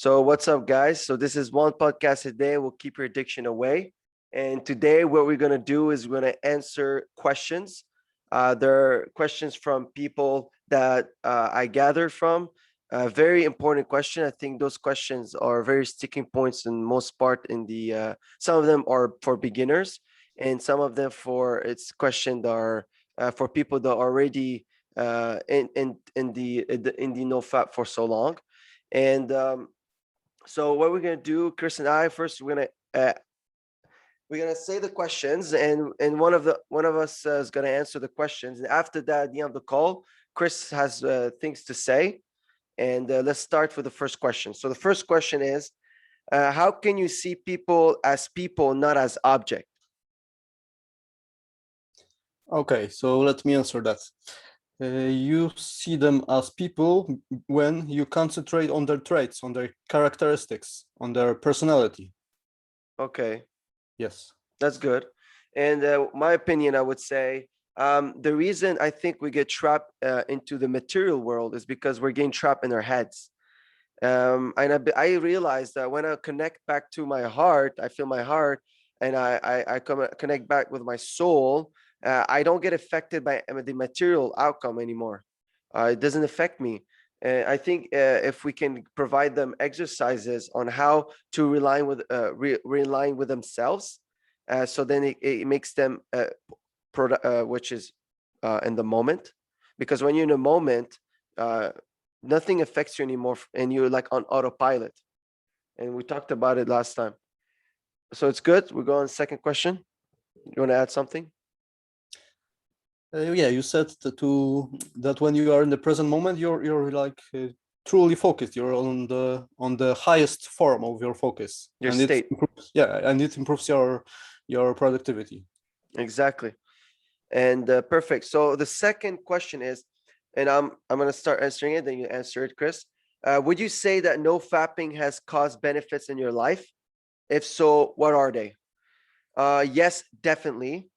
So, what's up, guys? So, this is one podcast a day. We'll keep your addiction away. And today, what we're going to do is we're going to answer questions. There are questions from people that I gathered from. A very important question. I think those questions are very sticking points in most part. Some of them are for beginners, and some of them for it's questioned are for people that are already in the no fap for so long. And so what we're gonna do, Chris and I, first we're gonna say the questions, and one of us is gonna answer the questions. And after that, at the end of the call, Chris has things to say. And let's start with the first question. So the first question is, how can you see people as people, not as object? Okay, so let me answer that. You see them as people when you concentrate on their traits, on their characteristics, on their personality. Okay, Yes. that's good. And my opinion, I would say, the reason I think we get trapped into the material world is because we're getting trapped in our heads. I realize that when I connect back to my heart, I feel my heart, and connect back with my soul. I don't get affected by the material outcome anymore. It doesn't affect me. I think if we can provide them exercises on how to realign with themselves, so then it makes them which is in the moment, because when you're in a moment, nothing affects you anymore, and you're like on autopilot. And we talked about it last time. So it's good. We go on second question. You want to add something? Yeah, you said that when you are in the present moment, you're like truly focused. You're on the highest form of your focus, Your and state. it improves your productivity. Exactly. And perfect. So the second question is, and I'm gonna start answering it, then you answer it, Chris. Would you say that no fapping has caused benefits in your life? If so, what are they? Yes, definitely.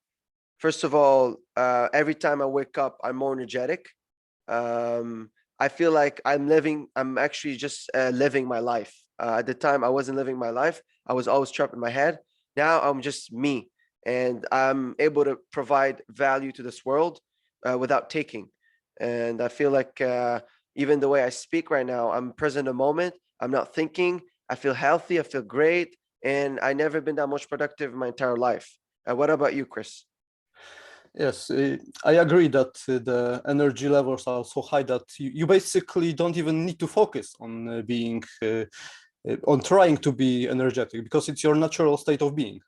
First of all, every time I wake up, I'm more energetic. I feel like I'm actually just living my life. At the time, I wasn't living my life. I was always trapped in my head. Now I'm just me, and I'm able to provide value to this world without taking. And I feel like even the way I speak right now, I'm present in the moment. I'm not thinking. I feel healthy. I feel great. And I never been that much productive in my entire life. What about you, Chris? Yes, I agree that the energy levels are so high that you basically don't even need to focus on being on trying to be energetic, because it's your natural state of being.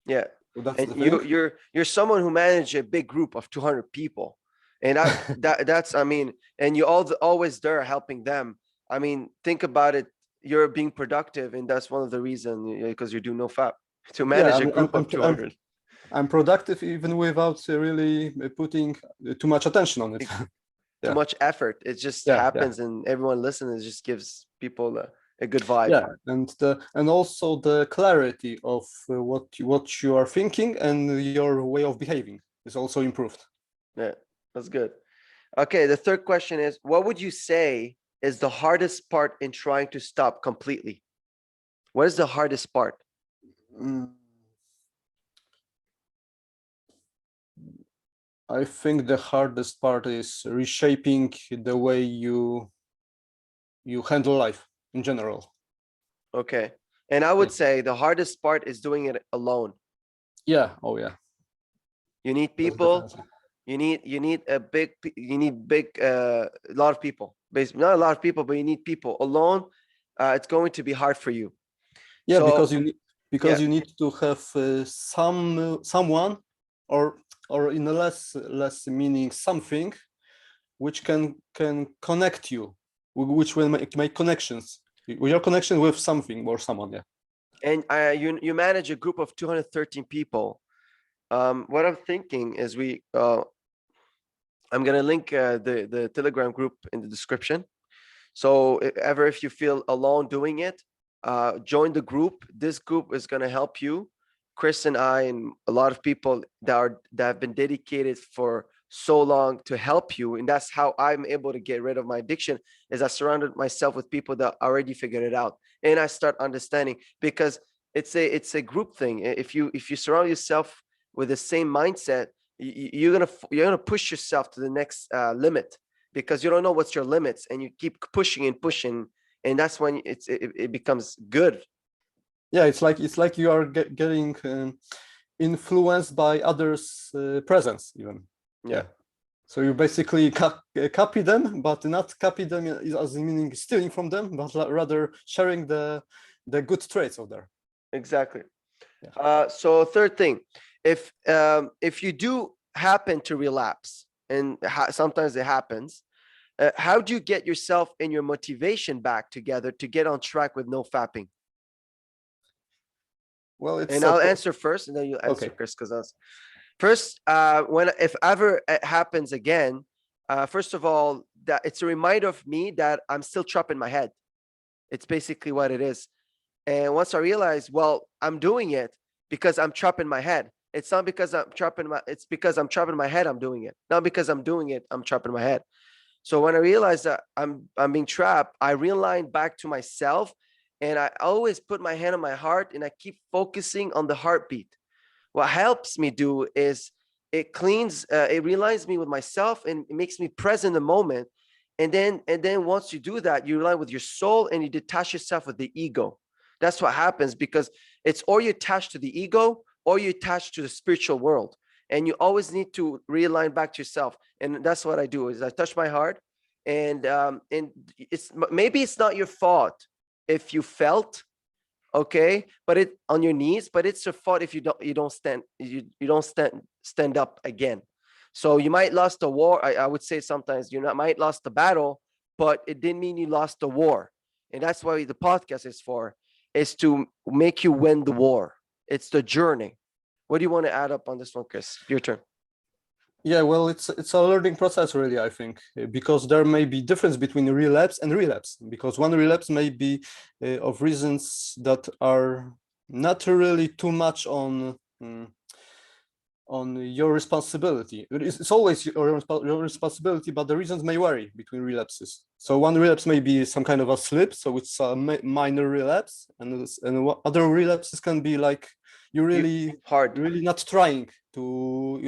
Yeah. So that's And the thing. you're someone who managed a big group of 200 people. And that's, I mean, and you always there helping them. I mean, think about it. You're being productive, and that's one of the reasons, because you do no fap to Yeah, manage a group of 200. I'm productive even without really putting too much attention on it. Too Yeah, much effort. It just yeah, yeah, happens, and everyone listens. It just gives people a good vibe. yeah, and also the clarity of what you are thinking and your way of behaving is also improved. Yeah, that's good. Okay, the third question is, what would you say is the hardest part in trying to stop completely? What is the hardest part? Mm, I think the hardest part is reshaping the way you handle life in general. Okay. And I Yeah. would say the hardest part is doing it alone. Yeah. Oh, yeah. You need That's people. definitely. You need big a lot of people. Basically, not a lot of people, but you need people. Alone, it's going to be hard for you. Yeah, So because yeah, you need to have someone, or in a less meaning, something which can connect you, which will make connections with your connection with something or someone. Yeah. and you manage a group of 213 people. What I'm thinking is I'm gonna link the Telegram group in the description. So if you feel alone doing it, join the group. This group is gonna help you. Chris and I and a lot of people that have been dedicated for so long to help you. And that's how I'm able to get rid of my addiction, is I surrounded myself with people that already figured it out. And I start understanding, because it's a group thing. If you surround yourself with the same mindset, you're gonna push yourself to the next limit, because you don't know what's your limits, and you keep pushing and pushing, and that's when it becomes good. Yeah, it's like you are getting influenced by others' presence even. Yeah. So you basically copy them, but not copy them as in meaning stealing from them, but rather sharing the good traits of there. Exactly. Yeah. So third thing, if you do happen to relapse, and sometimes it happens, how do you get yourself and your motivation back together to get on track with no fapping? Well, it's And I'll answer first, and then you answer, okay. Chris, because first, if ever it happens again, first of all, that it's a reminder of me that I'm still trapped in my head. It's basically what it is. And once I realize, well, I'm doing it because I'm trapped in my head. It's not because I'm trapped in my. It's because I'm trapped in my head. I'm doing it. Not because I'm doing it. I'm trapped in my head. So when I realized that I'm being trapped, I realigned back to myself, and I always put my hand on my heart, and I keep focusing on the heartbeat. What helps me do is it realigns me with myself, and it makes me present in the moment. And then once you do that, you align with your soul, and you detach yourself with the ego. That's what happens, because it's, or you attach to the ego, or you attach to the spiritual world, and you always need to realign back to yourself. And that's what I do, is I touch my heart, and it's, maybe it's not your fault if you felt okay, but it on your knees, but it's your fault if you don't stand up again. So you might lost the war. I would say sometimes might lost the battle, but it didn't mean you lost the war. And that's why the podcast is for, is to make you win the war. It's the journey. What do you want to add up on this one, Chris? Your turn. Yeah, well, it's a learning process, really, I think, because there may be difference between relapse and relapse, because one relapse may be of reasons that are not really too much on your responsibility. It's always your responsibility, but the reasons may vary between relapses. So one relapse may be some kind of a slip, so it's a minor relapse, and other relapses can be like you really Hard. really not trying to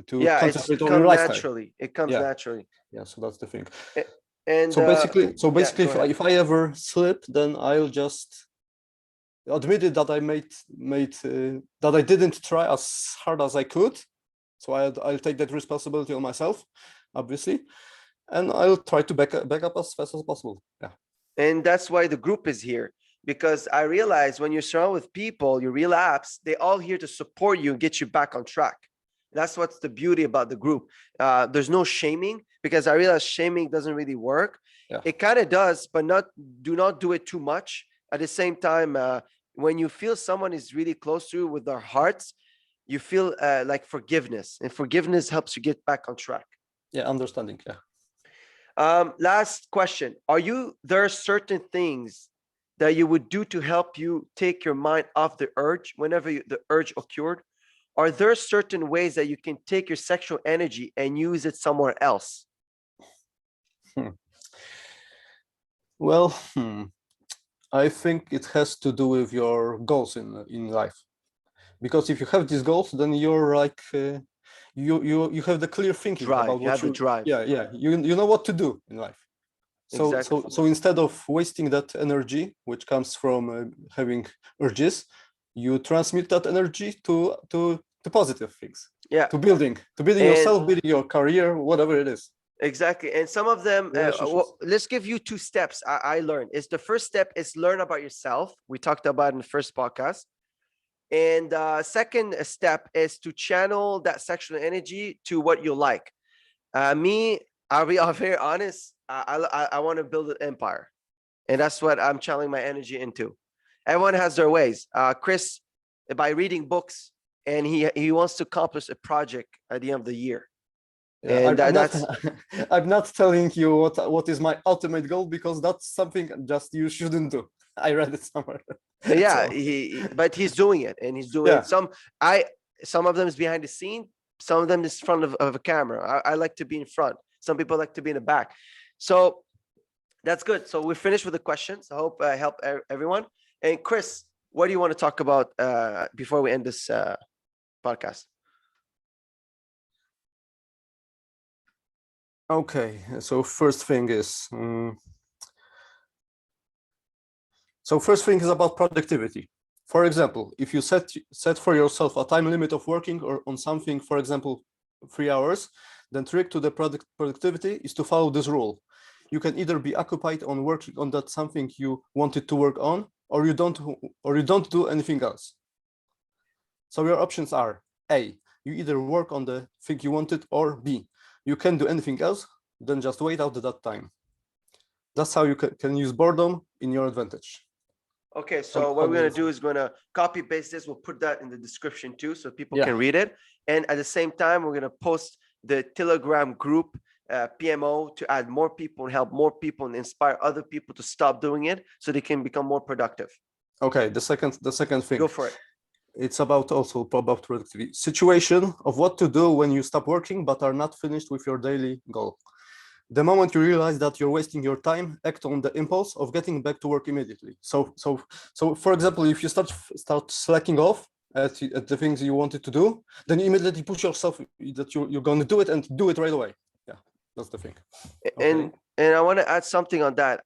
to Yeah, it's concentrate on your come lifestyle. naturally. It comes Yeah, naturally. yeah. So that's the thing. And So yeah, basically, go ahead. if I ever slip, then I'll just admitted that I made that I didn't try as hard as I could. So I'll take that responsibility on myself, obviously, and I'll try to back up as fast as possible. Yeah. And that's why the group is here, because I realize when you're surrounded with people, you relapse, they all here to support you and get you back on track. That's what's the beauty about the group. There's no shaming, because I realize shaming doesn't really work. Yeah. It kind of does, but do not do it too much. At the same time, when you feel someone is really close to you with their hearts, you feel like forgiveness, and forgiveness helps you get back on track. Yeah, understanding. Yeah. Last question. There are certain things that you would do to help you take your mind off the urge whenever the urge occurred? Are there certain ways that you can take your sexual energy and use it somewhere else? Well, I think it has to do with your goals in life, because if you have these goals, then you're like you have the clear thinking Drive. about You what have the you drive. yeah you know what to do in life. Exactly. So instead of wasting that energy, which comes from having urges, you transmit that energy to positive things, Yeah. to building And yourself, building your career, whatever it is. exactly. And some of them, Relationships. let's give you two steps I learned. Is the first step is learn about yourself. We talked about in the first podcast. And second step is to channel that sexual energy to what you like. Me, I'll be very honest. I want to build an empire, and that's what I'm channeling my energy into. Everyone has their ways. Chris, by reading books, and he wants to accomplish a project at the end of the year, Yeah, and I'm not that's I'm not telling you what is my ultimate goal, because that's something just you shouldn't do. I read it somewhere. yeah. So But he's doing it, and he's doing yeah, some. Some of them is behind the scene. Some of them is in front of a camera. I like to be in front. Some people like to be in the back. So that's good. So we're finished with the questions. I hope I helped everyone. And Chris, what do you want to talk about before we end this podcast? Okay, so first thing is about productivity. For example, if you set for yourself a time limit of working or on something, for example, 3 hours, then trick to the productivity is to follow this rule. You can either be occupied on working on that something you wanted to work on, or you don't do anything else. So your options are A, you either work on the thing you wanted, or B, you can't do anything else, then just wait out that time. That's how you can use boredom in your advantage. Okay, so what we're going to do is going to copy paste this. We'll put that in the description too, so people can read it. And at the same time, we're going to post the Telegram group PMO to add more people and help more people and inspire other people to stop doing it so they can become more productive. Okay, the second thing. Go for it. It's about productivity. Situation of what to do when you stop working but are not finished with your daily goal. The moment you realize that you're wasting your time, act on the impulse of getting back to work immediately. So for example, if you start slacking off at the things you wanted to do, then you immediately push yourself that you're going to do it and do it right away. Yeah, that's the thing. Okay. And I want to add something on that.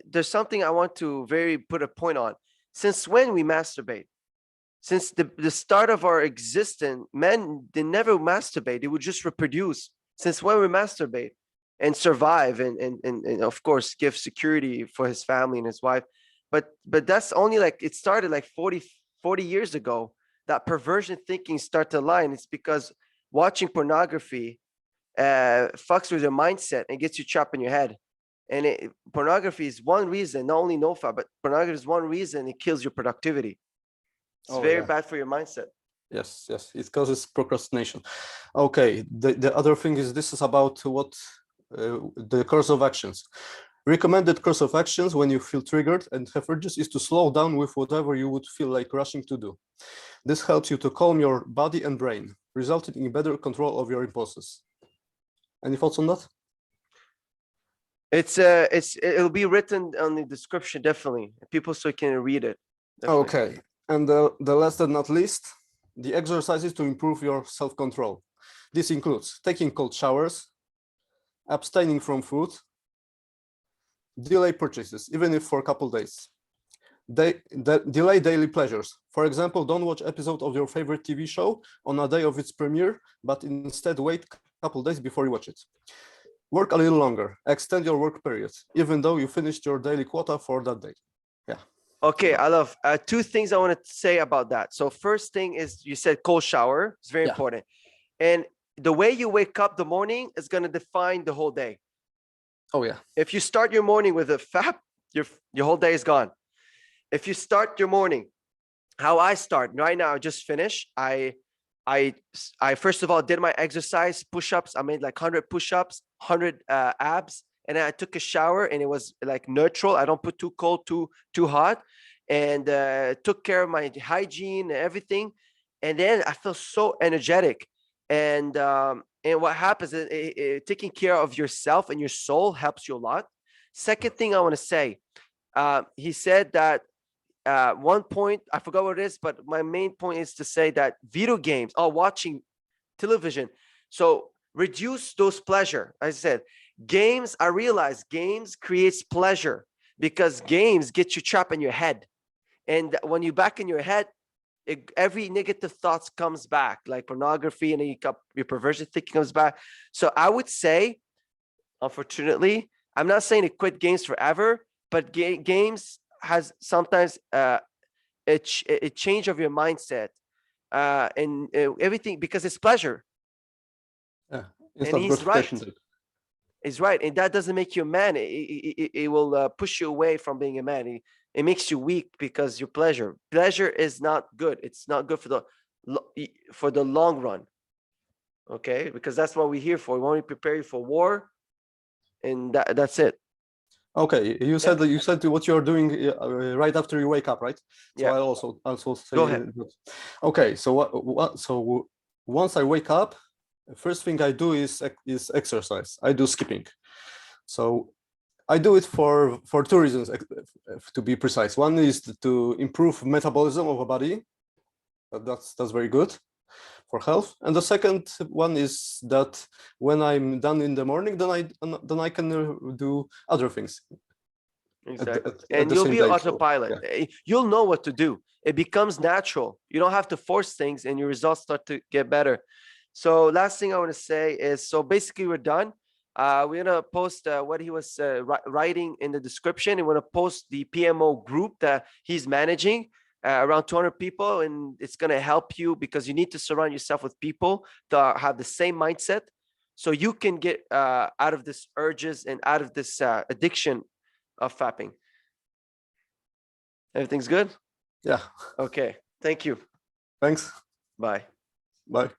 There's something I want to put a point on. Since when we masturbate? Since the start of our existence, men, they never masturbate. They would just reproduce. Since when we masturbate and survive and of course give security for his family and his wife. But that's only like, it started like 40 years ago. That perversion thinking start to lie. And it's because watching pornography fucks with your mindset and gets you trapped in your head. And pornography is one reason, not only NoFap, but pornography is one reason it kills your productivity. It's very bad for your mindset. Yes, it causes procrastination. Okay, the other thing is, this is about what the course of actions. Recommended course of actions when you feel triggered and have urges is to slow down with whatever you would feel like rushing to do. This helps you to calm your body and brain, resulting in better control of your impulses. Any thoughts on that? It'll be written on the description, definitely. People so can read it. Definitely. Okay, and the last but not least, the exercises to improve your self-control. This includes taking cold showers, abstaining from food, delay purchases, even if for a couple days. Delay daily pleasures. For example, don't watch episode of your favorite TV show on a day of its premiere, but instead wait a couple days before you watch it. Work a little longer. Extend your work period, even though you finished your daily quota for that day. Yeah. Okay, I love two things I want to say about that. So first thing is, you said cold shower. It's very important. And the way you wake up the morning is going to define the whole day. Oh yeah. If you start your morning with a fap, your whole day is gone. If you start your morning, how I start right now, I just finished. I first of all did my exercise, push-ups. I made like 100 push-ups, 100 abs, and then I took a shower, and it was like neutral. I don't put too cold, too hot, and took care of my hygiene and everything. And then I feel so energetic. And what happens is taking care of yourself and your soul helps you a lot. Second thing I want to say, he said that one point, I forgot what it is, but my main point is to say that video games or watching television, so reduce those pleasure. I said games, I realize games creates pleasure because games get you trapped in your head. And when you're back in your head, every negative thoughts comes back, like pornography, and then your perversion thinking comes back. So I would say, unfortunately, I'm not saying to quit games forever, but games has sometimes a change of your mindset and everything, because it's pleasure. Yeah, and he's right. He's right, and that doesn't make you a man. It will push you away from being a man. It makes you weak because your pleasure is not good. It's not good for the long run. Okay, because that's what we're here for. We want to prepare you for war, and that's it. Okay, you said that you said what you're doing right after you wake up, right? So I also say. Go ahead. Okay, so what? So once I wake up, The first thing I do is exercise. I do skipping. So I do it for two reasons, to be precise. One is to improve metabolism of a body. That's very good for health. And the second one is that when I'm done in the morning, then I can do other things Exactly. at And the you'll same be time. So, autopilot. yeah. You'll know what to do. It becomes natural. You don't have to force things and your results start to get better. So last thing I want to say is, so basically we're done. We're going to post what he was writing in the description. And we're going to post the PMO group that he's managing, around 200 people. And it's going to help you because you need to surround yourself with people that have the same mindset so you can get out of this urges and out of this addiction of fapping. Everything's good? Yeah. Okay. Thank you. Thanks. Bye. Bye.